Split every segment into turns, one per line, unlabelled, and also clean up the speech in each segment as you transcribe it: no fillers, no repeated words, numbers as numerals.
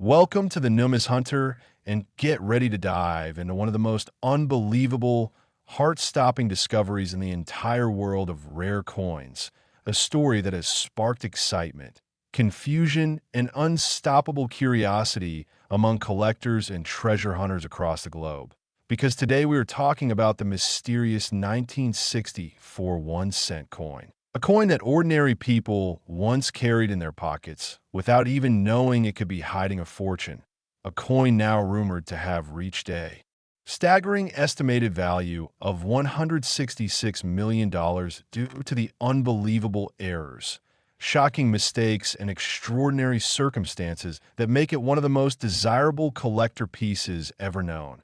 Welcome to the Numis Hunter, and get ready to dive into one of the most unbelievable, heart-stopping discoveries in the entire world of rare coins, a story that has sparked excitement, confusion, and unstoppable curiosity among collectors and treasure hunters across the globe. Because today we are talking about the mysterious 1964 1-cent coin. A coin that ordinary people once carried in their pockets without even knowing it could be hiding a fortune. A coin now rumored to have reached a staggering estimated value of $166 million due to the unbelievable errors, shocking mistakes, and extraordinary circumstances that make it one of the most desirable collector pieces ever known.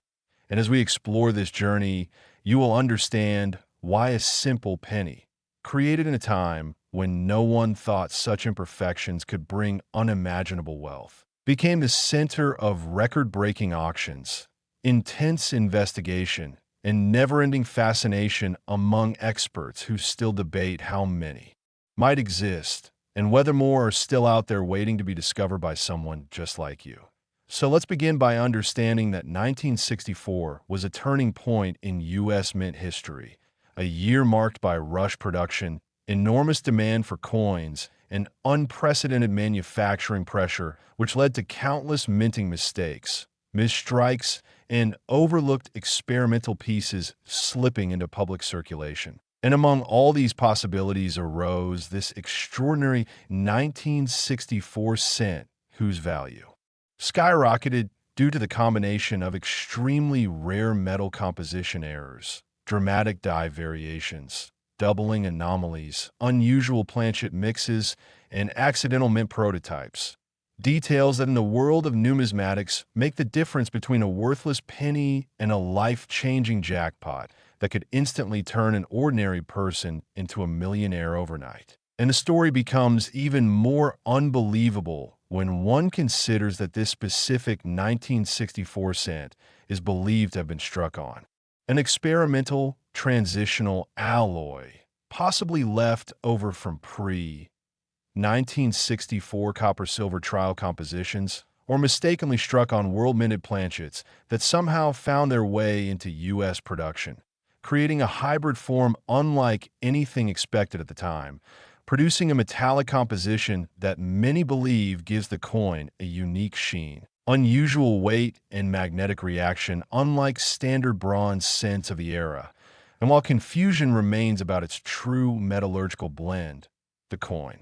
And as we explore this journey, you will understand why a simple penny, created in a time when no one thought such imperfections could bring unimaginable wealth, became the center of record-breaking auctions, intense investigation, and never-ending fascination among experts who still debate how many might exist and whether more are still out there waiting to be discovered by someone just like you. So let's begin by understanding that 1964 was a turning point in U.S. mint history, a year marked by rush production, enormous demand for coins, and unprecedented manufacturing pressure, which led to countless minting mistakes, misstrikes, and overlooked experimental pieces slipping into public circulation. And among all these possibilities arose this extraordinary 1964 cent, whose value skyrocketed due to the combination of extremely rare metal composition errors, dramatic die variations, doubling anomalies, unusual planchet mixes, and accidental mint prototypes. Details that in the world of numismatics make the difference between a worthless penny and a life-changing jackpot that could instantly turn an ordinary person into a millionaire overnight. And the story becomes even more unbelievable when one considers that this specific 1964 cent is believed to have been struck on an experimental transitional alloy, possibly left over from pre-1964 copper-silver trial compositions, or mistakenly struck on world-minted planchets that somehow found their way into U.S. production, creating a hybrid form unlike anything expected at the time, producing a metallic composition that many believe gives the coin a unique sheen, unusual weight, and magnetic reaction unlike standard bronze cents of the era. And while confusion remains about its true metallurgical blend, the coin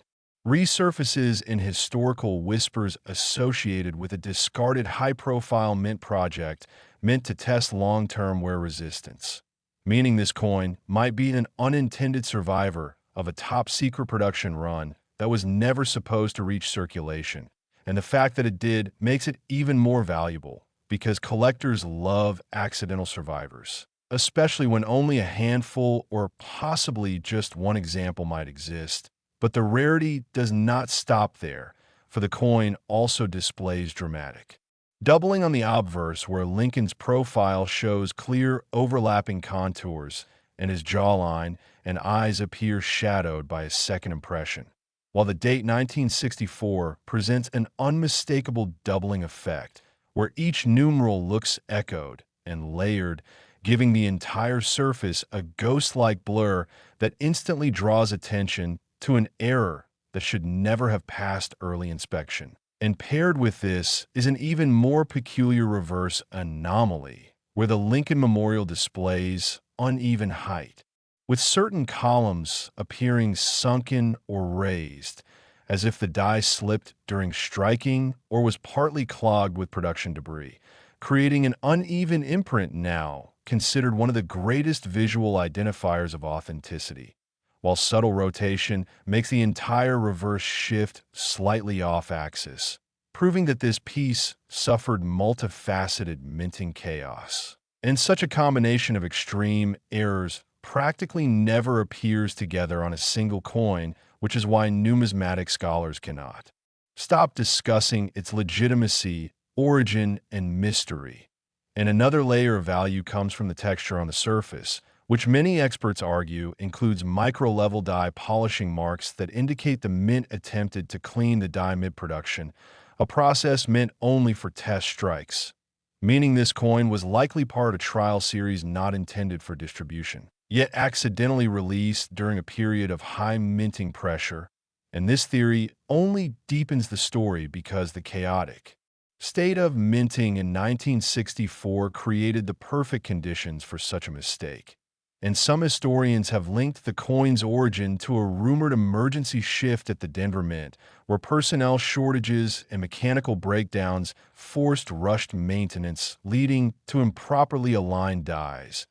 resurfaces in historical whispers associated with a discarded high-profile mint project meant to test long-term wear resistance, meaning this coin might be an unintended survivor of a top-secret production run that was never supposed to reach circulation. And the fact that it did makes it even more valuable, because collectors love accidental survivors, especially when only a handful or possibly just one example might exist. But the rarity does not stop there, for the coin also displays dramatic doubling on the obverse, where Lincoln's profile shows clear overlapping contours and his jawline and eyes appear shadowed by a second impression, while the date 1964 presents an unmistakable doubling effect, where each numeral looks echoed and layered, giving the entire surface a ghost-like blur that instantly draws attention to an error that should never have passed early inspection. And paired with this is an even more peculiar reverse anomaly, where the Lincoln Memorial displays uneven height, with certain columns appearing sunken or raised, as if the die slipped during striking or was partly clogged with production debris, creating an uneven imprint now considered one of the greatest visual identifiers of authenticity, while subtle rotation makes the entire reverse shift slightly off-axis, proving that this piece suffered multifaceted minting chaos. And such a combination of extreme errors practically never appears together on a single coin, which is why numismatic scholars cannot stop discussing its legitimacy, origin, and mystery. And another layer of value comes from the texture on the surface, which many experts argue includes micro-level die polishing marks that indicate the mint attempted to clean the die mid-production, a process meant only for test strikes, meaning this coin was likely part of a trial series not intended for distribution, yet accidentally released during a period of high minting pressure. And this theory only deepens the story because the chaotic state of minting in 1964 created the perfect conditions for such a mistake. And some historians have linked the coin's origin to a rumored emergency shift at the Denver Mint, where personnel shortages and mechanical breakdowns forced rushed maintenance, leading to improperly aligned dies,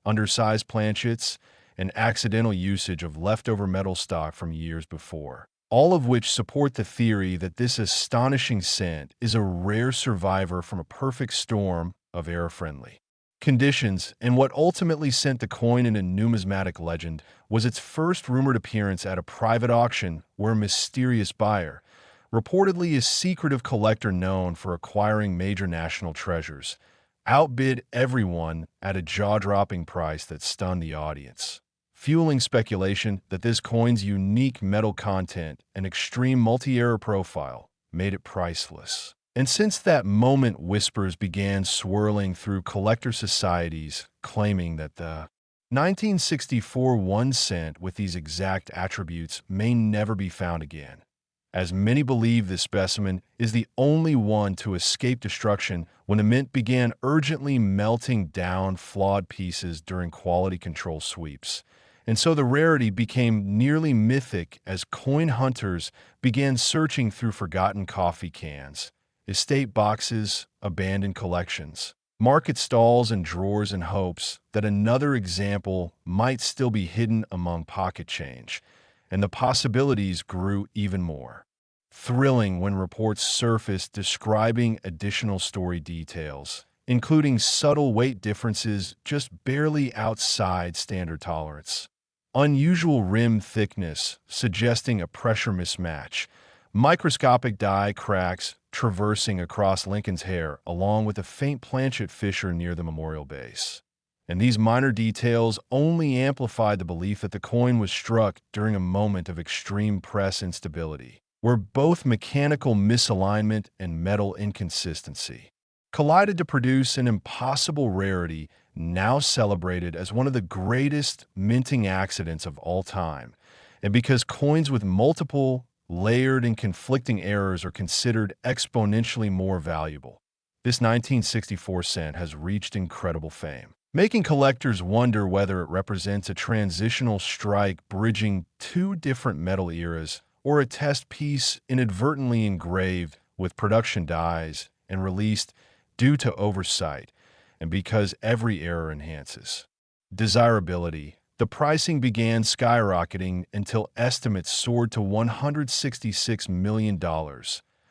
undersized planchets, and accidental usage of leftover metal stock from years before. All of which support the theory that this astonishing cent is a rare survivor from a perfect storm of error-friendly conditions, and what ultimately sent the coin into numismatic legend was its first rumored appearance at a private auction where a mysterious buyer, reportedly a secretive collector known for acquiring major national treasures, outbid everyone at a jaw-dropping price that stunned the audience, fueling speculation that this coin's unique metal content and extreme multi-error profile made it priceless. And since that moment, whispers began swirling through collector societies claiming that the 1964 1 cent with these exact attributes may never be found again, as many believe this specimen is the only one to escape destruction when the mint began urgently melting down flawed pieces during quality control sweeps. And so the rarity became nearly mythic as coin hunters began searching through forgotten coffee cans, estate boxes, abandoned collections, market stalls, and drawers in hopes that another example might still be hidden among pocket change. And the possibilities grew even more thrilling when reports surfaced describing additional story details, including subtle weight differences just barely outside standard tolerance, unusual rim thickness suggesting a pressure mismatch, microscopic die cracks traversing across Lincoln's hair, along with a faint planchet fissure near the memorial base. And these minor details only amplified the belief that the coin was struck during a moment of extreme press instability, where both mechanical misalignment and metal inconsistency collided to produce an impossible rarity now celebrated as one of the greatest minting accidents of all time. And because coins with multiple layered and conflicting errors are considered exponentially more valuable, this 1964 cent has reached incredible fame, making collectors wonder whether it represents a transitional strike bridging two different metal eras or a test piece inadvertently engraved with production dies and released due to oversight. And because every error enhances desirability, the pricing began skyrocketing until estimates soared to $166 million,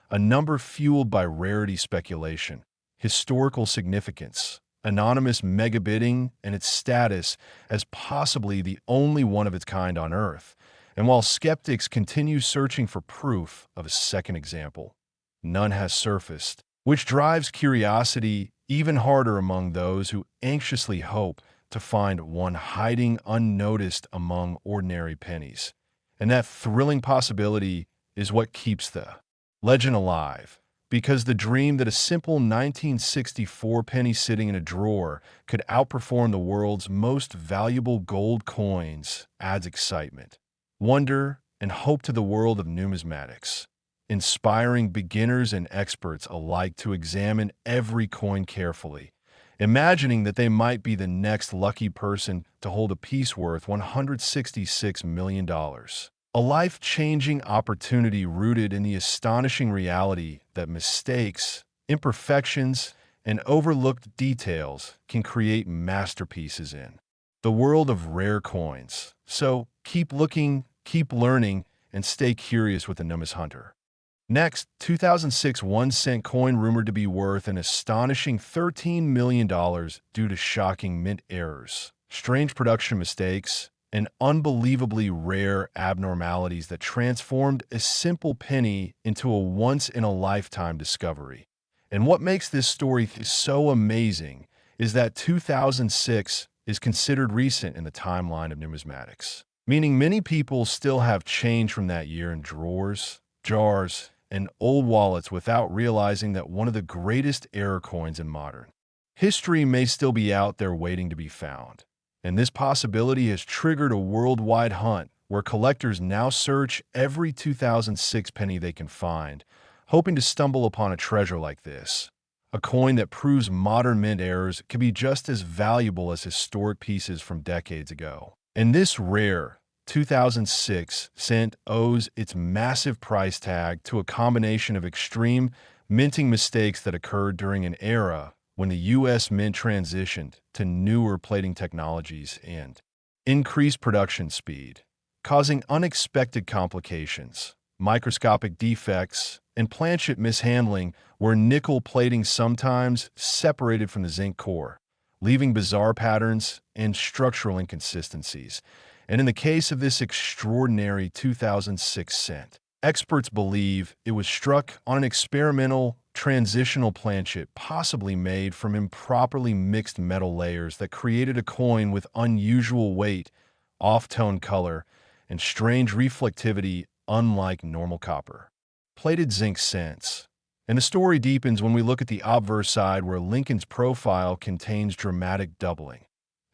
a number fueled by rarity speculation, historical significance, anonymous megabidding, and its status as possibly the only one of its kind on Earth. And while skeptics continue searching for proof of a second example, none has surfaced, which drives curiosity even harder among those who anxiously hope to find one hiding unnoticed among ordinary pennies. And that thrilling possibility is what keeps the legend alive, because the dream that a simple 1964 penny sitting in a drawer could outperform the world's most valuable gold coins adds excitement, wonder, and hope to the world of numismatics, inspiring beginners and experts alike to examine every coin carefully, imagining that they might be the next lucky person to hold a piece worth $166 million. A life-changing opportunity rooted in the astonishing reality that mistakes, imperfections, and overlooked details can create masterpieces in the world of rare coins. So keep looking, keep learning, and stay curious with the Numis Hunter. Next, 2006 1 cent coin rumored to be worth an astonishing $13 million due to shocking mint errors, strange production mistakes, and unbelievably rare abnormalities that transformed a simple penny into a once-in-a-lifetime discovery. And what makes this story so amazing is that 2006 is considered recent in the timeline of numismatics, meaning many people still have change from that year in drawers, jars, and old wallets without realizing that one of the greatest error coins in modern history may still be out there waiting to be found. And this possibility has triggered a worldwide hunt where collectors now search every 2006 penny they can find, hoping to stumble upon a treasure like this. A coin that proves modern mint errors can be just as valuable as historic pieces from decades ago. And this rare 2006 cent owes its massive price tag to a combination of extreme minting mistakes that occurred during an era when the U.S. Mint transitioned to newer plating technologies and increased production speed, causing unexpected complications, microscopic defects, and planchet mishandling where nickel plating sometimes separated from the zinc core, leaving bizarre patterns and structural inconsistencies. And in the case of this extraordinary 2006 cent, experts believe it was struck on an experimental transitional planchet possibly made from improperly mixed metal layers that created a coin with unusual weight, off-tone color, and strange reflectivity unlike normal copper. Plated zinc cents. And the story deepens when we look at the obverse side where Lincoln's profile contains dramatic doubling,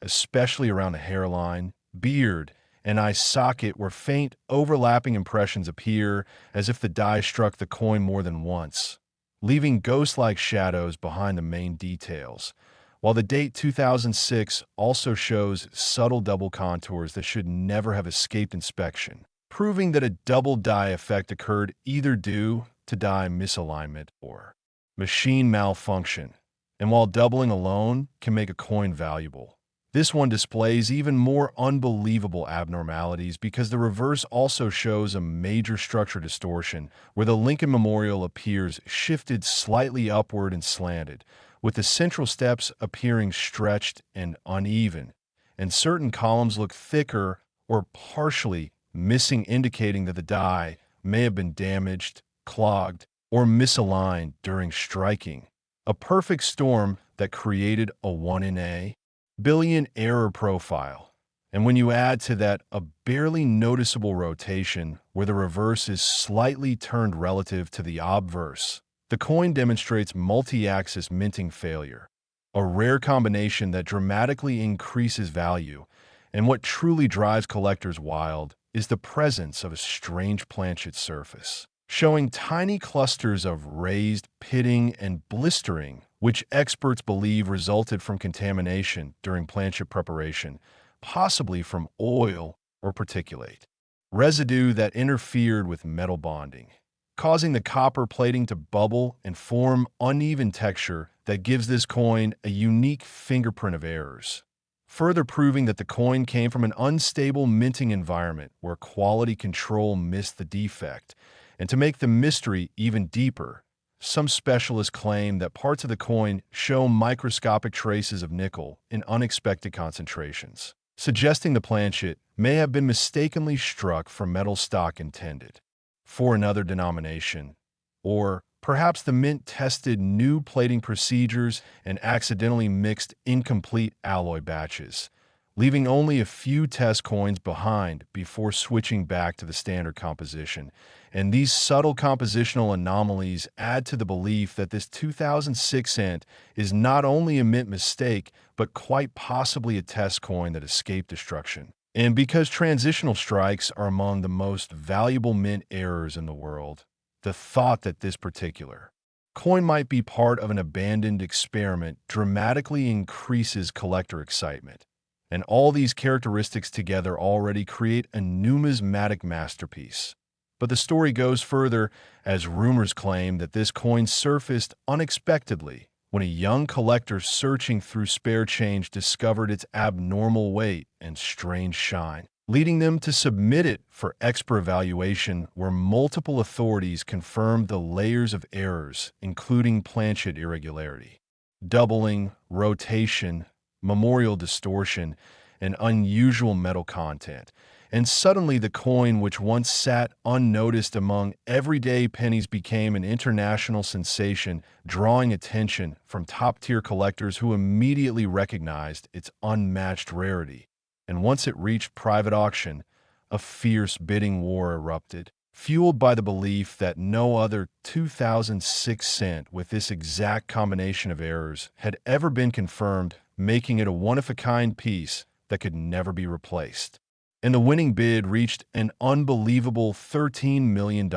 especially around the hairline, beard, and eye socket where faint overlapping impressions appear as if the die struck the coin more than once, leaving ghost-like shadows behind the main details, while the date 2006 also shows subtle double contours that should never have escaped inspection, proving that a double die effect occurred either due to die misalignment or machine malfunction. And while doubling alone can make a coin valuable, this one displays even more unbelievable abnormalities because the reverse also shows a major structure distortion where the Lincoln Memorial appears shifted slightly upward and slanted, with the central steps appearing stretched and uneven, and certain columns look thicker or partially missing, indicating that the die may have been damaged, clogged, or misaligned during striking. A perfect storm that created a 1 in a billion error profile. And when you add to that a barely noticeable rotation where the reverse is slightly turned relative to the obverse, the coin demonstrates multi-axis minting failure, a rare combination that dramatically increases value. And what truly drives collectors wild is the presence of a strange planchet surface, showing tiny clusters of raised pitting and blistering, which experts believe resulted from contamination during planchet preparation, possibly from oil or particulate residue that interfered with metal bonding, causing the copper plating to bubble and form uneven texture that gives this coin a unique fingerprint of errors, further proving that the coin came from an unstable minting environment where quality control missed the defect. And to make the mystery even deeper, some specialists claim that parts of the coin show microscopic traces of nickel in unexpected concentrations, suggesting the planchet may have been mistakenly struck for metal stock intended for another denomination, or perhaps the mint tested new plating procedures and accidentally mixed incomplete alloy batches, leaving only a few test coins behind before switching back to the standard composition. And these subtle compositional anomalies add to the belief that this 2006 cent is not only a mint mistake, but quite possibly a test coin that escaped destruction. And because transitional strikes are among the most valuable mint errors in the world, the thought that this particular coin might be part of an abandoned experiment dramatically increases collector excitement. And all these characteristics together already create a numismatic masterpiece. But the story goes further, as rumors claim that this coin surfaced unexpectedly when a young collector searching through spare change discovered its abnormal weight and strange shine, leading them to submit it for expert evaluation where multiple authorities confirmed the layers of errors, including planchet irregularity, doubling, rotation, memorial distortion, and unusual metal content. And suddenly the coin, which once sat unnoticed among everyday pennies, became an international sensation, drawing attention from top-tier collectors who immediately recognized its unmatched rarity. And once it reached private auction, a fierce bidding war erupted, fueled by the belief that no other 2006 cent with this exact combination of errors had ever been confirmed, making it a one-of-a-kind piece that could never be replaced. And the winning bid reached an unbelievable $13 million,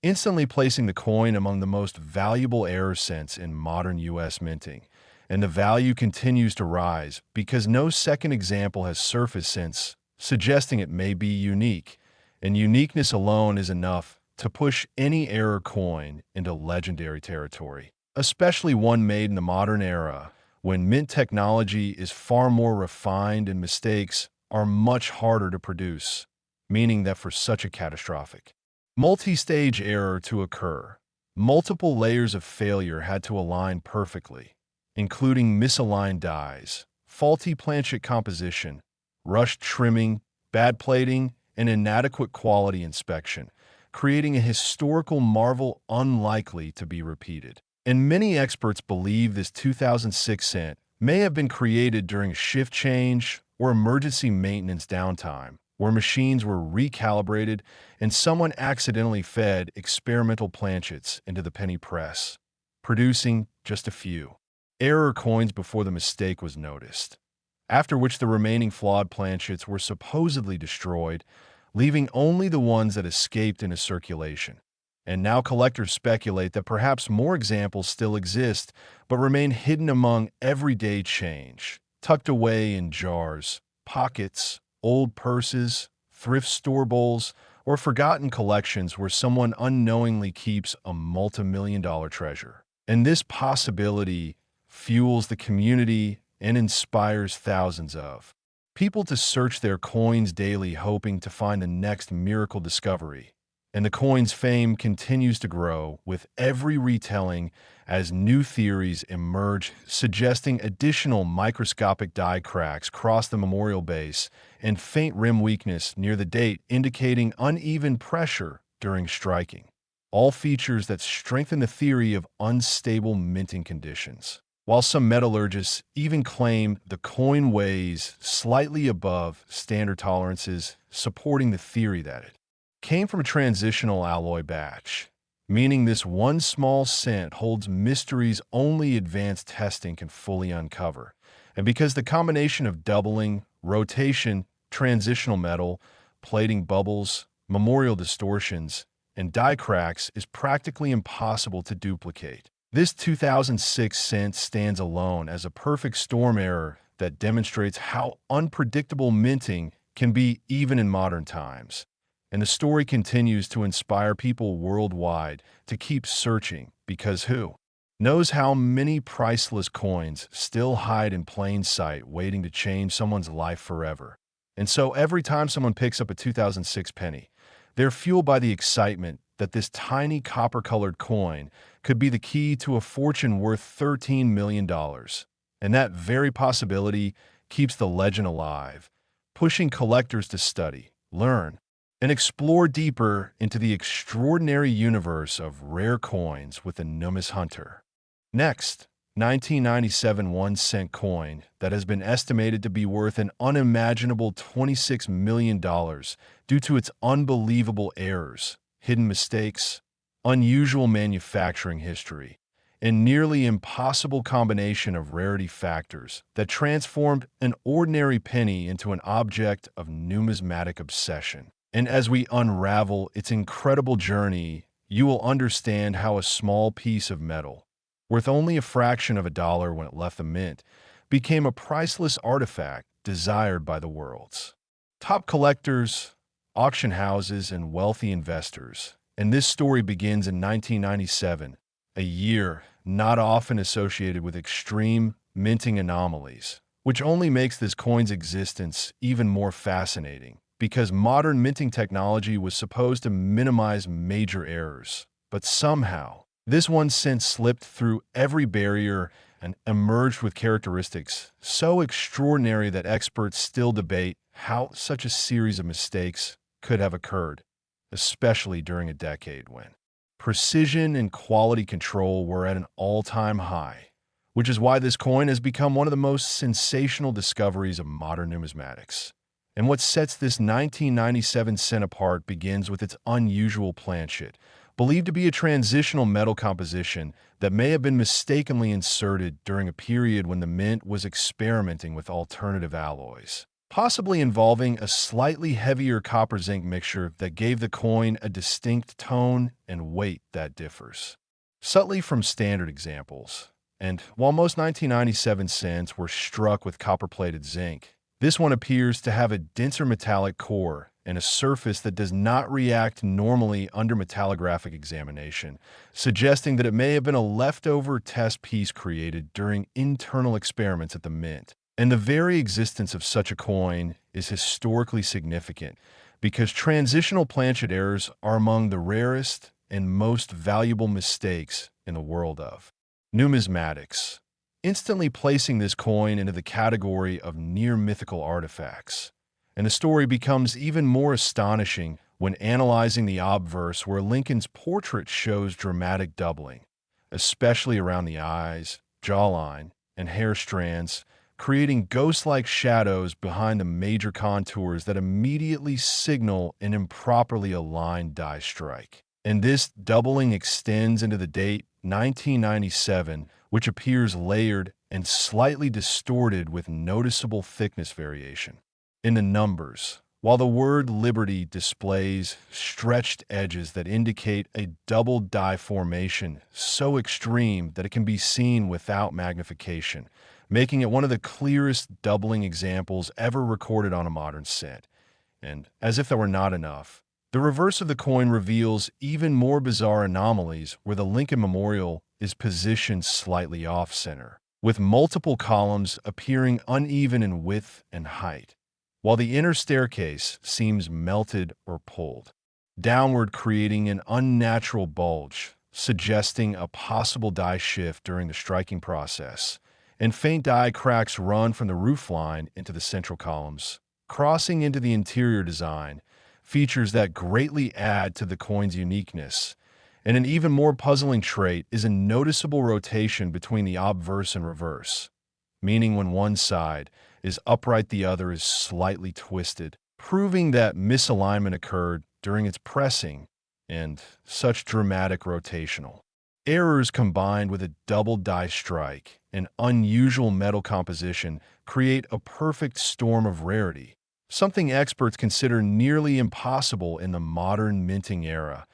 instantly placing the coin among the most valuable error cents in modern U.S. minting. And the value continues to rise because no second example has surfaced since, suggesting it may be unique. And uniqueness alone is enough to push any error coin into legendary territory, especially one made in the modern era, when mint technology is far more refined and mistakes are much harder to produce, meaning that for such a catastrophic multi-stage error to occur, multiple layers of failure had to align perfectly, including misaligned dies, faulty planchet composition, rushed trimming, bad plating, and inadequate quality inspection, creating a historical marvel unlikely to be repeated. And many experts believe this 2006 cent may have been created during a shift change or emergency maintenance downtime, where machines were recalibrated and someone accidentally fed experimental planchets into the penny press, producing just a few error coins before the mistake was noticed, after which the remaining flawed planchets were supposedly destroyed, leaving only the ones that escaped into circulation. And now collectors speculate that perhaps more examples still exist, but remain hidden among everyday change, tucked away in jars, pockets, old purses, thrift store bowls, or forgotten collections where someone unknowingly keeps a multi-million-dollar treasure. And this possibility fuels the community and inspires thousands of people to search their coins daily, hoping to find the next miracle discovery. And the coin's fame continues to grow with every retelling as new theories emerge, suggesting additional microscopic die cracks across the memorial base and faint rim weakness near the date indicating uneven pressure during striking. All features that strengthen the theory of unstable minting conditions. While some metallurgists even claim the coin weighs slightly above standard tolerances, supporting the theory that it came from a transitional alloy batch, meaning this one small cent holds mysteries only advanced testing can fully uncover. And because the combination of doubling, rotation, transitional metal, plating bubbles, memorial distortions, and die cracks is practically impossible to duplicate, this 2006 cent stands alone as a perfect storm error that demonstrates how unpredictable minting can be even in modern times. And the story continues to inspire people worldwide to keep searching because who knows how many priceless coins still hide in plain sight waiting to change someone's life forever. And so every time someone picks up a 2006 penny, they're fueled by the excitement that this tiny copper-colored coin could be the key to a fortune worth $13 million. And that very possibility keeps the legend alive, pushing collectors to study, learn, and explore deeper into the extraordinary universe of rare coins with the numismatist hunter. Next, 1997 1-cent coin that has been estimated to be worth an unimaginable $26 million due to its unbelievable errors, hidden mistakes, unusual manufacturing history, and nearly impossible combination of rarity factors that transformed an ordinary penny into an object of numismatic obsession. And as we unravel its incredible journey, you will understand how a small piece of metal, worth only a fraction of a dollar when it left the mint, became a priceless artifact desired by the world's top collectors, auction houses, and wealthy investors. And this story begins in 1997, a year not often associated with extreme minting anomalies, which only makes this coin's existence even more fascinating, because modern minting technology was supposed to minimize major errors. But somehow, this 1 cent slipped through every barrier and emerged with characteristics so extraordinary that experts still debate how such a series of mistakes could have occurred, especially during a decade when precision and quality control were at an all-time high, which is why this coin has become one of the most sensational discoveries of modern numismatics. And what sets this 1997 cent apart begins with its unusual planchet, believed to be a transitional metal composition that may have been mistakenly inserted during a period when the mint was experimenting with alternative alloys, possibly involving a slightly heavier copper-zinc mixture that gave the coin a distinct tone and weight that differs subtly from standard examples. And while most 1997 cents were struck with copper-plated zinc, this one appears to have a denser metallic core and a surface that does not react normally under metallographic examination, suggesting that it may have been a leftover test piece created during internal experiments at the mint. And the very existence of such a coin is historically significant because transitional planchet errors are among the rarest and most valuable mistakes in the world of numismatics, instantly placing this coin into the category of near-mythical artifacts. And the story becomes even more astonishing when analyzing the obverse where Lincoln's portrait shows dramatic doubling, especially around the eyes, jawline, and hair strands, creating ghost-like shadows behind the major contours that immediately signal an improperly aligned die strike. And this doubling extends into the date 1997, which appears layered and slightly distorted with noticeable thickness variation. In the numbers, while the word Liberty displays stretched edges that indicate a double die formation so extreme that it can be seen without magnification, making it one of the clearest doubling examples ever recorded on a modern cent. And as if that were not enough, the reverse of the coin reveals even more bizarre anomalies where the Lincoln Memorial is positioned slightly off-center, with multiple columns appearing uneven in width and height, while the inner staircase seems melted or pulled downward, creating an unnatural bulge, suggesting a possible die shift during the striking process. And faint die cracks run from the roofline into the central columns, crossing into the interior design, features that greatly add to the coin's uniqueness. And an even more puzzling trait is a noticeable rotation between the obverse and reverse, meaning when one side is upright, the other is slightly twisted, proving that misalignment occurred during its pressing. And such dramatic rotational errors combined with a double die strike and unusual metal composition create a perfect storm of rarity, something experts consider nearly impossible in the modern minting era.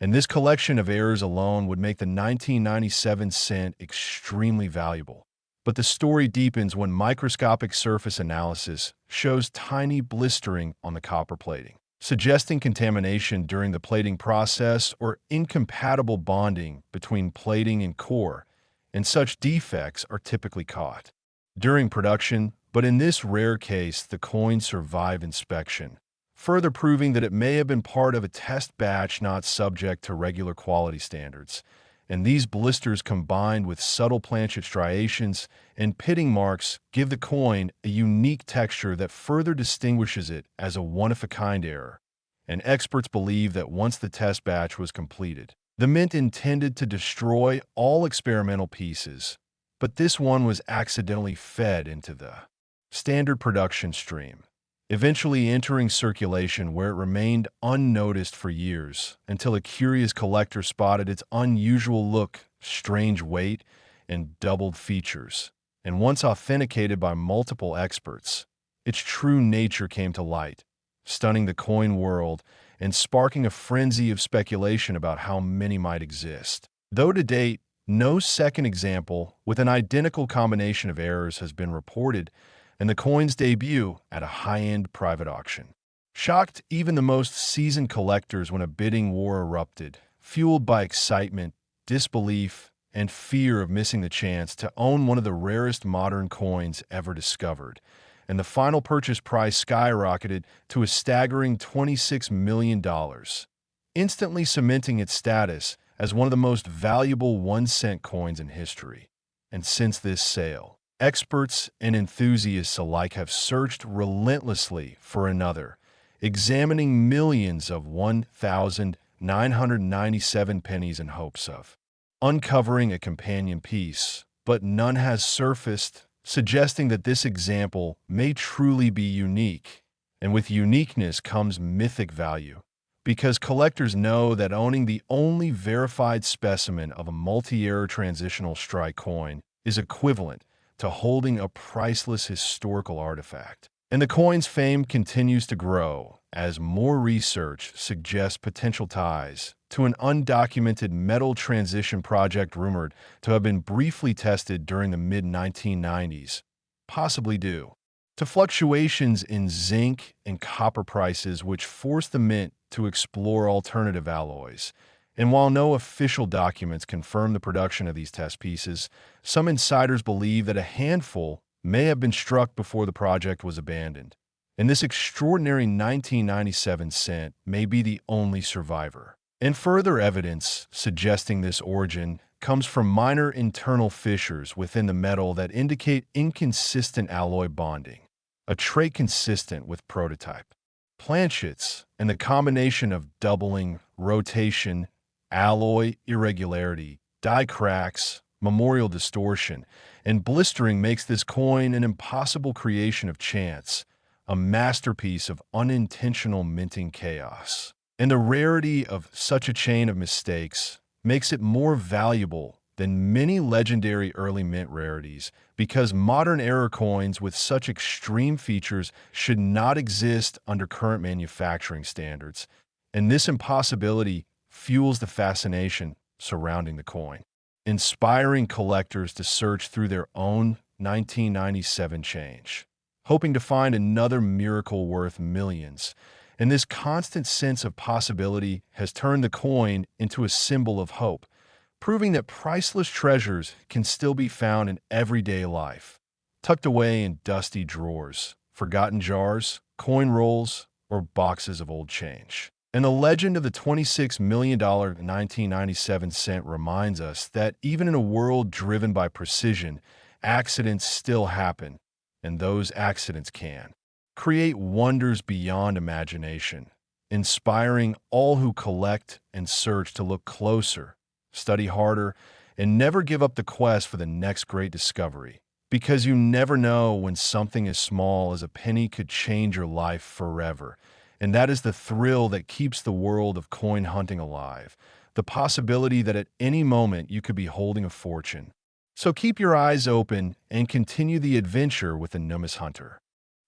And this collection of errors alone would make the 1997 cent extremely valuable. But the story deepens when microscopic surface analysis shows tiny blistering on the copper plating, suggesting contamination during the plating process or incompatible bonding between plating and core, and such defects are typically caught during production, but in this rare case, the coins survive inspection, further proving that it may have been part of a test batch not subject to regular quality standards. And these blisters combined with subtle planchet striations and pitting marks give the coin a unique texture that further distinguishes it as a one-of-a-kind error. And experts believe that once the test batch was completed, the mint intended to destroy all experimental pieces, but this one was accidentally fed into the standard production stream, eventually entering circulation where it remained unnoticed for years until a curious collector spotted its unusual look, strange weight, and doubled features. And once authenticated by multiple experts, its true nature came to light, stunning the coin world and sparking a frenzy of speculation about how many might exist. Though to date, no second example with an identical combination of errors has been reported, and the coin's debut at a high-end private auction shocked even the most seasoned collectors when a bidding war erupted, fueled by excitement, disbelief, and fear of missing the chance to own one of the rarest modern coins ever discovered. And the final purchase price skyrocketed to a staggering $26 million, instantly cementing its status as one of the most valuable 1-cent coins in history. And since this sale, experts and enthusiasts alike have searched relentlessly for another, examining millions of 1,997 pennies in hopes of uncovering a companion piece, but none has surfaced, suggesting that this example may truly be unique. And with uniqueness comes mythic value, because collectors know that owning the only verified specimen of a multi-era transitional strike coin is equivalent to holding a priceless historical artifact. And the coin's fame continues to grow as more research suggests potential ties to an undocumented metal transition project rumored to have been briefly tested during the mid-1990s, possibly due to fluctuations in zinc and copper prices, which forced the mint to explore alternative alloys. And while no official documents confirm the production of these test pieces, some insiders believe that a handful may have been struck before the project was abandoned. And this extraordinary 1997 cent may be the only survivor. And further evidence suggesting this origin comes from minor internal fissures within the metal that indicate inconsistent alloy bonding, a trait consistent with prototype planchets, and the combination of doubling, rotation, alloy irregularity, die cracks, memorial distortion, and blistering makes this coin an impossible creation of chance, a masterpiece of unintentional minting chaos. And the rarity of such a chain of mistakes makes it more valuable than many legendary early mint rarities, because modern era coins with such extreme features should not exist under current manufacturing standards, and this impossibility fuels the fascination surrounding the coin, inspiring collectors to search through their own 1997 change, hoping to find another miracle worth millions. And this constant sense of possibility has turned the coin into a symbol of hope, proving that priceless treasures can still be found in everyday life, tucked away in dusty drawers, forgotten jars, coin rolls, or boxes of old change. And the legend of the $26 million 1997 cent reminds us that even in a world driven by precision, accidents still happen, and those accidents can create wonders beyond imagination, inspiring all who collect and search to look closer, study harder, and never give up the quest for the next great discovery. Because you never know when something as small as a penny could change your life forever. And that is the thrill that keeps the world of coin hunting alive, the possibility that at any moment you could be holding a fortune. So keep your eyes open and continue the adventure with the Numis Hunter.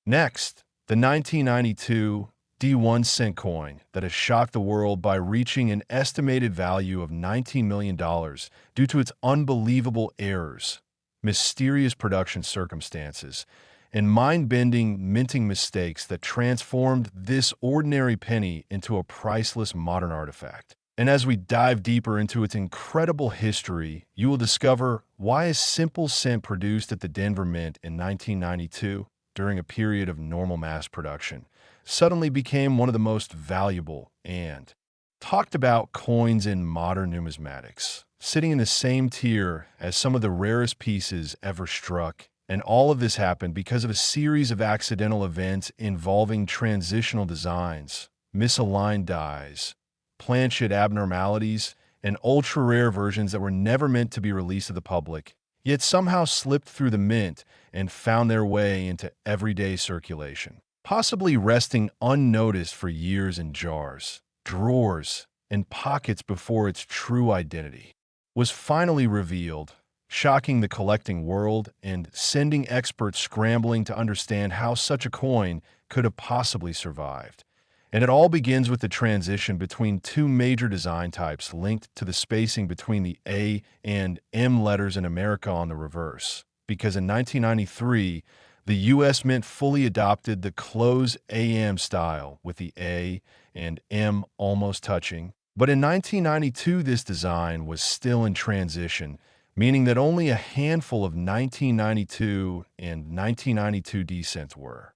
Next, the 1992 D1 cent coin that has shocked the world by reaching an estimated value of $19 million due to its unbelievable errors, mysterious production circumstances, and mind-bending minting mistakes that transformed this ordinary penny into a priceless modern artifact. And as we dive deeper into its incredible history, you will discover why a simple cent produced at the Denver Mint in 1992, during a period of normal mass production, suddenly became one of the most valuable and talked about coins in modern numismatics, sitting in the same tier as some of the rarest pieces ever struck. And all of this happened because of a series of accidental events involving transitional designs, misaligned dies, planchet abnormalities, and ultra-rare versions that were never meant to be released to the public, yet somehow slipped through the mint and found their way into everyday circulation, possibly resting unnoticed for years in jars, drawers, and pockets before its true identity was finally revealed, shocking the collecting world and sending experts scrambling to understand how such a coin could have possibly survived. And it all begins with the transition between two major design types linked to the spacing between the A and M letters in America on the reverse. Because in 1993, the U.S. Mint fully adopted the close AM style with the A and M almost touching. But in 1992, this design was still in transition, meaning that only a handful of 1992 and 1992 D cents were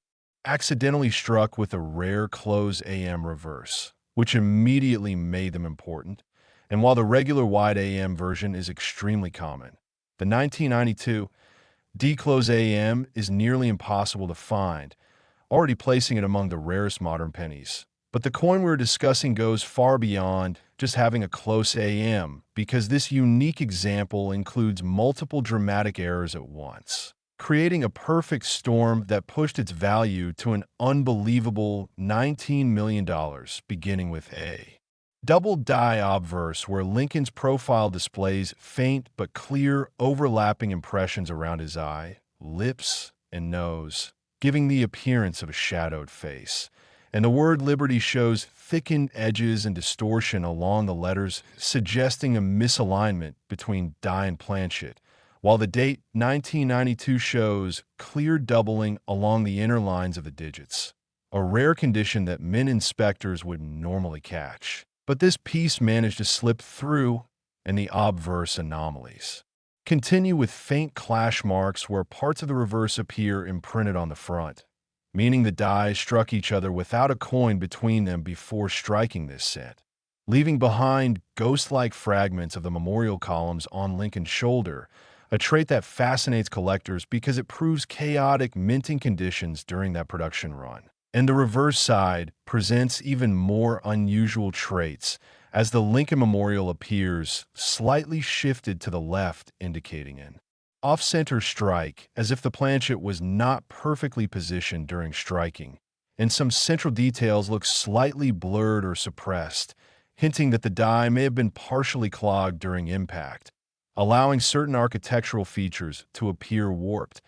accidentally struck with a rare close AM reverse, which immediately made them important. And while the regular wide AM version is extremely common, the 1992 D-close AM is nearly impossible to find, already placing it among the rarest modern pennies. But the coin we're discussing goes far beyond just having a close AM, because this unique example includes multiple dramatic errors at once, creating a perfect storm that pushed its value to an unbelievable $19 million, beginning with a double die obverse where Lincoln's profile displays faint but clear overlapping impressions around his eye, lips, and nose, giving the appearance of a shadowed face. And the word Liberty shows thickened edges and distortion along the letters, suggesting a misalignment between die and planchet, while the date 1992 shows clear doubling along the inner lines of the digits, a rare condition that mint inspectors would normally catch. But this piece managed to slip through, and the obverse anomalies continue with faint clash marks where parts of the reverse appear imprinted on the front, meaning the dies struck each other without a coin between them before striking this set, leaving behind ghost-like fragments of the memorial columns on Lincoln's shoulder, a trait that fascinates collectors because it proves chaotic minting conditions during that production run. And the reverse side presents even more unusual traits as the Lincoln Memorial appears slightly shifted to the left, indicating an off-center strike, as if the planchet was not perfectly positioned during striking, and some central details look slightly blurred or suppressed, hinting that the die may have been partially clogged during impact, allowing certain architectural features to appear warped,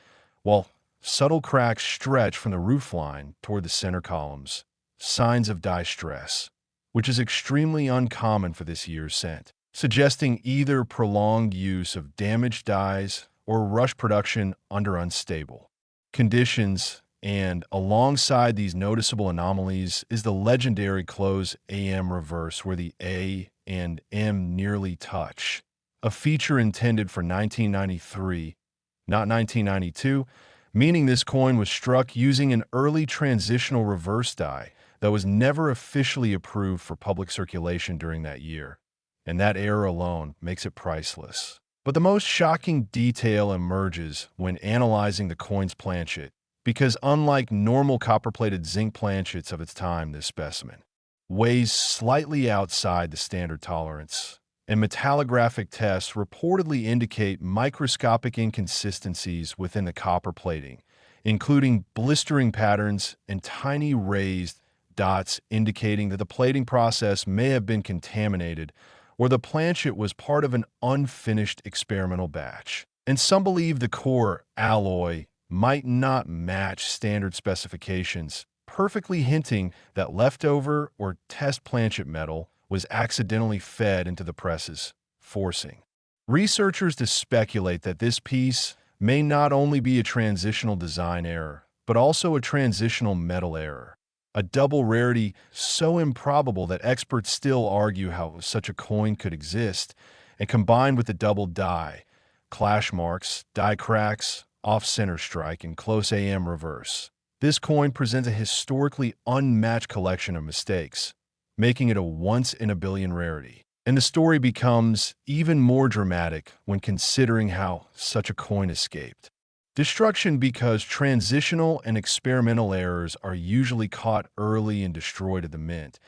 while subtle cracks stretch from the roofline toward the center columns, signs of die stress, which is extremely uncommon for this year's scent, suggesting either prolonged use of damaged dies or rush production under unstable conditions. And alongside these noticeable anomalies is the legendary close AM reverse where the A and M nearly touch, a feature intended for 1993, not 1992, meaning this coin was struck using an early transitional reverse die that was never officially approved for public circulation during that year, and that error alone makes it priceless. But the most shocking detail emerges when analyzing the coin's planchet, because unlike normal copper-plated zinc planchets of its time, this specimen weighs slightly outside the standard tolerance, and metallographic tests reportedly indicate microscopic inconsistencies within the copper plating, including blistering patterns and tiny raised dots indicating that the plating process may have been contaminated or the planchet was part of an unfinished experimental batch. And some believe the core alloy might not match standard specifications, perfectly hinting that leftover or test planchet metal was accidentally fed into the presses, forcing researchers to speculate that this piece may not only be a transitional design error, but also a transitional metal error, a double rarity so improbable that experts still argue how such a coin could exist, and combined with the double die, clash marks, die cracks, off-center strike, and close AM reverse, this coin presents a historically unmatched collection of mistakes, making it a once-in-a-billion rarity. And the story becomes even more dramatic when considering how such a coin escaped destruction, because transitional and experimental errors are usually caught early and destroyed at the mint.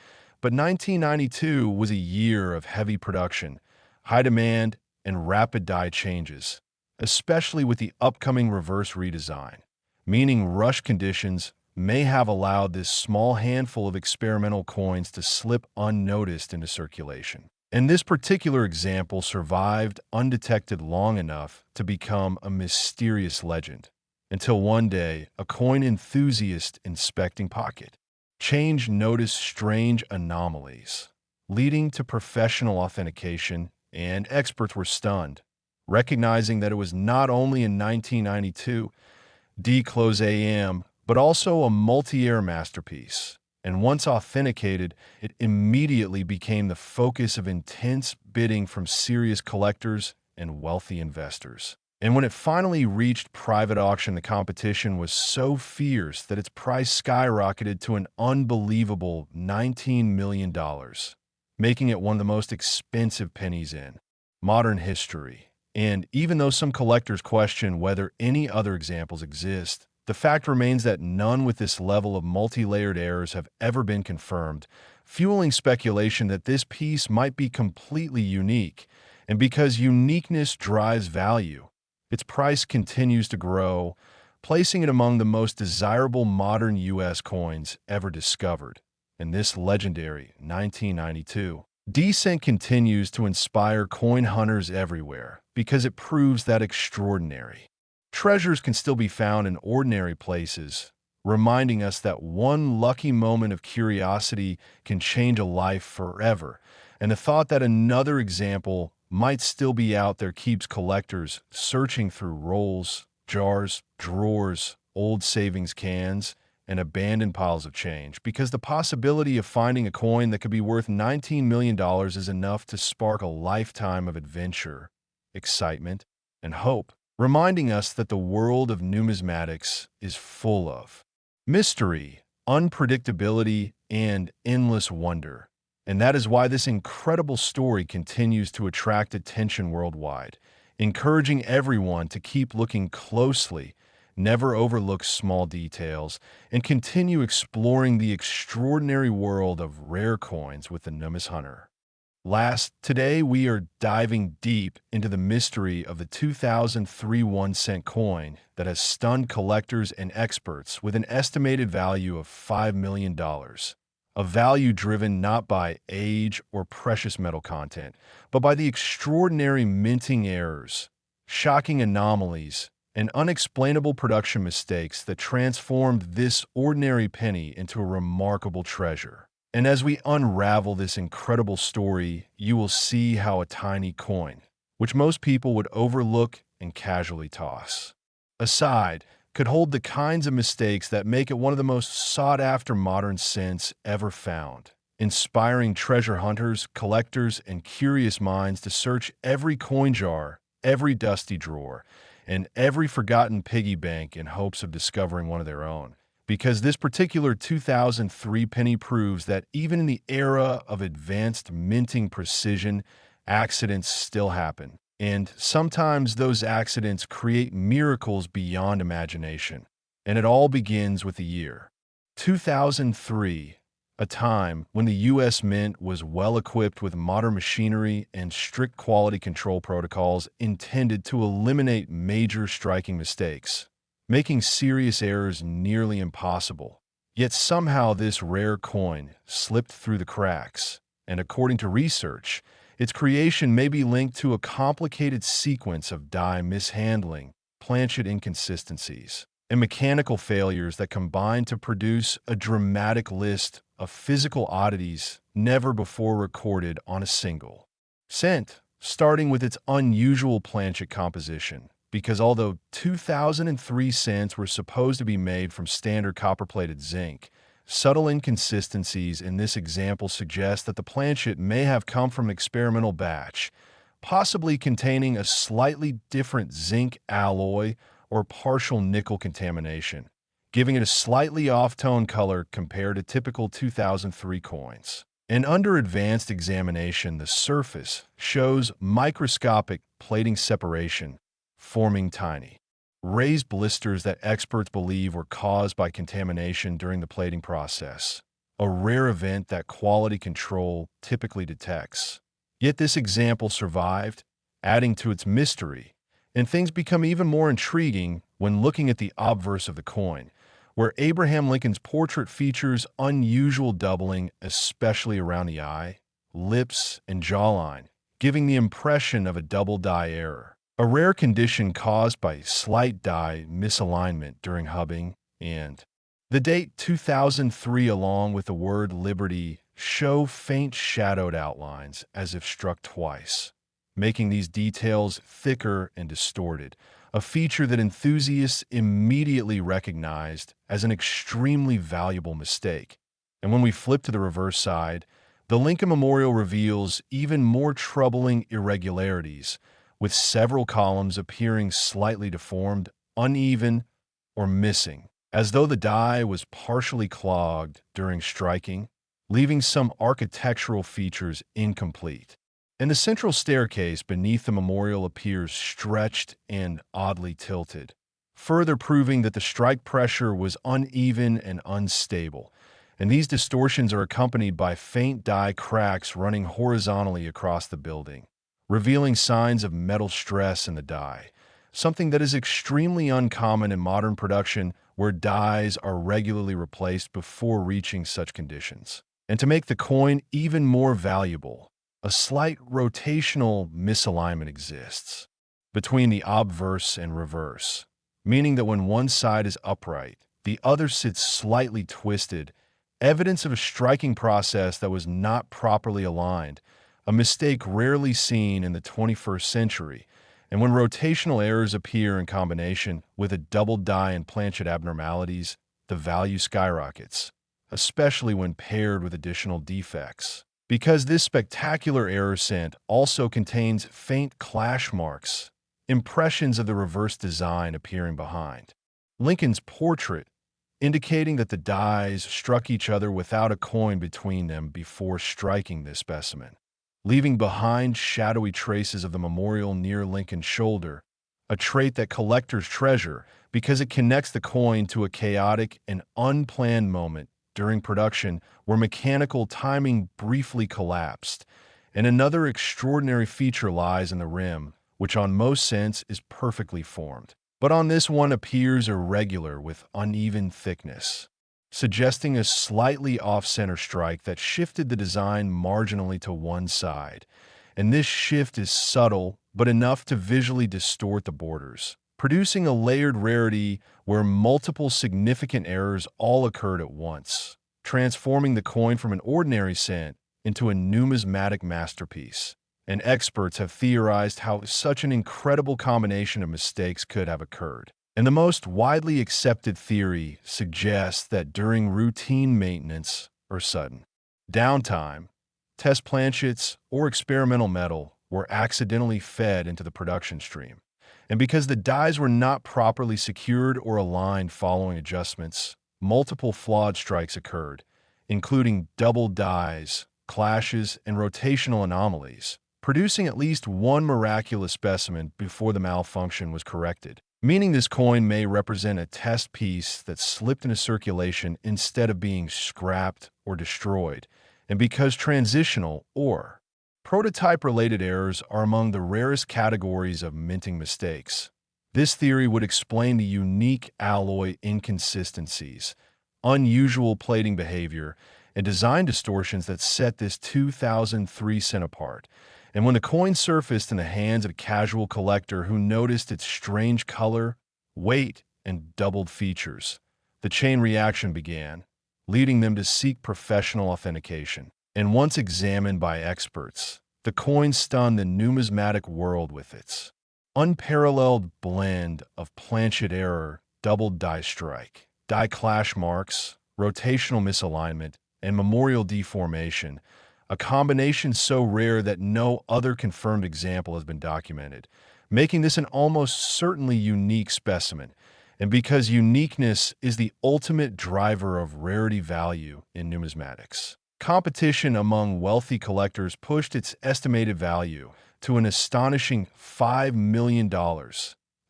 But 1992 was a year of heavy production, high demand, and rapid die changes, especially with the upcoming reverse redesign, meaning rush conditions may have allowed this small handful of experimental coins to slip unnoticed into circulation. And this particular example survived undetected long enough to become a mysterious legend, until one day a coin enthusiast inspecting pocket change noticed strange anomalies, leading to professional authentication, and experts were stunned, recognizing that it was not only in 1992 D-Close AM, but also a multi-year masterpiece. And once authenticated, it immediately became the focus of intense bidding from serious collectors and wealthy investors. And when it finally reached private auction, the competition was so fierce that its price skyrocketed to an unbelievable $19 million, making it one of the most expensive pennies in modern history. And even though some collectors question whether any other examples exist, the fact remains that none with this level of multi-layered errors have ever been confirmed, fueling speculation that this piece might be completely unique. And because uniqueness drives value, its price continues to grow, placing it among the most desirable modern U.S. coins ever discovered. In this legendary 1992, D-Cent continues to inspire coin hunters everywhere because it proves that extraordinary treasures can still be found in ordinary places, reminding us that one lucky moment of curiosity can change a life forever. And the thought that another example might still be out there keeps collectors searching through rolls, jars, drawers, old savings cans, and abandoned piles of change, because the possibility of finding a coin that could be worth $19 million is enough to spark a lifetime of adventure, excitement, and hope, reminding us that the world of numismatics is full of mystery, unpredictability, and endless wonder. And that is why this incredible story continues to attract attention worldwide, encouraging everyone to keep looking closely, never overlook small details, and continue exploring the extraordinary world of rare coins with the Numis Hunter. Today we are diving deep into the mystery of the 2003 1-cent coin that has stunned collectors and experts with an estimated value of $5 million. A value driven not by age or precious metal content, but by the extraordinary minting errors, shocking anomalies, and unexplainable production mistakes that transformed this ordinary penny into a remarkable treasure. And as we unravel this incredible story, you will see how a tiny coin, which most people would overlook and casually toss aside, could hold the kinds of mistakes that make it one of the most sought-after modern cents ever found, inspiring treasure hunters, collectors, and curious minds to search every coin jar, every dusty drawer, and every forgotten piggy bank in hopes of discovering one of their own. Because this particular 2003 penny proves that even in the era of advanced minting precision, accidents still happen. And sometimes those accidents create miracles beyond imagination. And it all begins with the year 2003, a time when the U.S. Mint was well equipped with modern machinery and strict quality control protocols intended to eliminate major striking mistakes, making serious errors nearly impossible. Yet somehow this rare coin slipped through the cracks, and according to research, its creation may be linked to a complicated sequence of die mishandling, planchet inconsistencies, and mechanical failures that combine to produce a dramatic list of physical oddities never before recorded on a single cent, starting with its unusual planchet composition. Because although 2003 cents were supposed to be made from standard copper-plated zinc, subtle inconsistencies in this example suggest that the planchet may have come from an experimental batch, possibly containing a slightly different zinc alloy or partial nickel contamination, giving it a slightly off-tone color compared to typical 2003 coins. And under advanced examination, the surface shows microscopic plating separation, forming tiny, raised blisters that experts believe were caused by contamination during the plating process, a rare event that quality control typically detects. Yet this example survived, adding to its mystery, and things become even more intriguing when looking at the obverse of the coin, where Abraham Lincoln's portrait features unusual doubling, especially around the eye, lips, and jawline, giving the impression of a double die error. A rare condition caused by slight die misalignment during hubbing, and the date 2003 along with the word Liberty show faint shadowed outlines as if struck twice, making these details thicker and distorted, a feature that enthusiasts immediately recognized as an extremely valuable mistake. And when we flip to the reverse side, the Lincoln Memorial reveals even more troubling irregularities, with several columns appearing slightly deformed, uneven, or missing, as though the die was partially clogged during striking, leaving some architectural features incomplete. And the central staircase beneath the memorial appears stretched and oddly tilted, further proving that the strike pressure was uneven and unstable. And these distortions are accompanied by faint die cracks running horizontally across the building, revealing signs of metal stress in the die. something that is extremely uncommon in modern production where dies are regularly replaced before reaching such conditions. And to make the coin even more valuable, a slight rotational misalignment exists between the obverse and reverse, meaning that when one side is upright, the other sits slightly twisted, evidence of a striking process that was not properly aligned, a mistake rarely seen in the 21st century. And when rotational errors appear in combination with a double die and planchet abnormalities, the value skyrockets, especially when paired with additional defects. Because this spectacular error scent also contains faint clash marks, impressions of the reverse design appearing behind Lincoln's portrait, indicating that the dies struck each other without a coin between them before striking this specimen, leaving behind shadowy traces of the memorial near Lincoln's shoulder, a trait that collectors treasure because it connects the coin to a chaotic and unplanned moment during production where mechanical timing briefly collapsed. And another extraordinary feature lies in the rim, which on most scents is perfectly formed, but on this one appears irregular with uneven thickness, suggesting a slightly off-center strike that shifted the design marginally to one side. And this shift is subtle, but enough to visually distort the borders, producing a layered rarity where multiple significant errors all occurred at once, transforming the coin from an ordinary cent into a numismatic masterpiece. And experts have theorized how such an incredible combination of mistakes could have occurred. And the most widely accepted theory suggests that during routine maintenance or sudden downtime, test planchets or experimental metal were accidentally fed into the production stream. And because the dies were not properly secured or aligned following adjustments, multiple flawed strikes occurred, including double dies, clashes, and rotational anomalies, producing at least one miraculous specimen before the malfunction was corrected, meaning this coin may represent a test piece that slipped into circulation instead of being scrapped or destroyed. And because transitional or prototype-related errors are among the rarest categories of minting mistakes, this theory would explain the unique alloy inconsistencies, unusual plating behavior, and design distortions that set this 2003 cent apart. And when the coin surfaced in the hands of a casual collector who noticed its strange color, weight, and doubled features, the chain reaction began, leading them to seek professional authentication. And once examined by experts, the coin stunned the numismatic world with its unparalleled blend of planchet error, doubled die strike, die clash marks, rotational misalignment, and memorial deformation, a combination so rare that no other confirmed example has been documented, making this an almost certainly unique specimen. And because uniqueness is the ultimate driver of rarity value in numismatics, competition among wealthy collectors pushed its estimated value to an astonishing $5 million,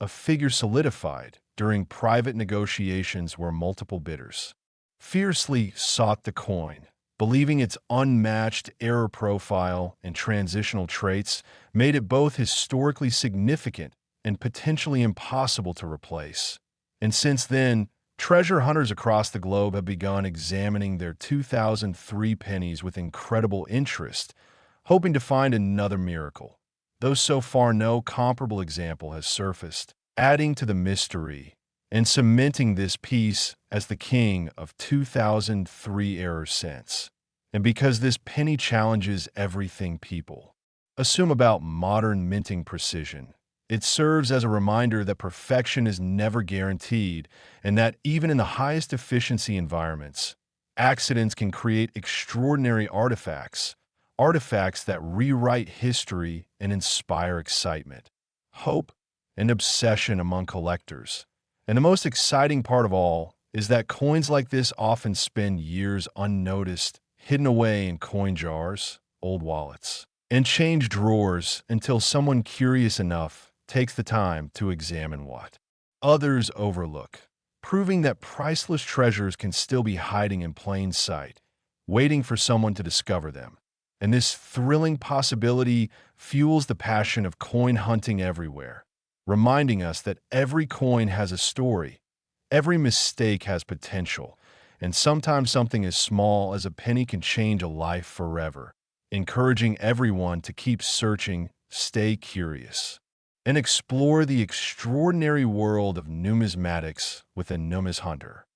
a figure solidified during private negotiations where multiple bidders fiercely sought the coin, believing its unmatched error profile and transitional traits made it both historically significant and potentially impossible to replace. And since then, treasure hunters across the globe have begun examining their 2003 pennies with incredible interest, hoping to find another miracle, though so far no comparable example has surfaced, adding to the mystery and cementing this piece as the king of 2003 error cents. And because this penny challenges everything people assume about modern minting precision, it serves as a reminder that perfection is never guaranteed and that even in the highest efficiency environments, accidents can create extraordinary artifacts that rewrite history and inspire excitement, hope, and obsession among collectors. And the most exciting part of all is that coins like this often spend years unnoticed, hidden away in coin jars, old wallets, and change drawers until someone curious enough takes the time to examine what others overlook, proving that priceless treasures can still be hiding in plain sight, waiting for someone to discover them. And this thrilling possibility fuels the passion of coin hunting everywhere. reminding us that every coin has a story, every mistake has potential, and sometimes something as small as a penny can change a life forever, encouraging everyone to keep searching, stay curious, and explore the extraordinary world of numismatics with a numis hunter.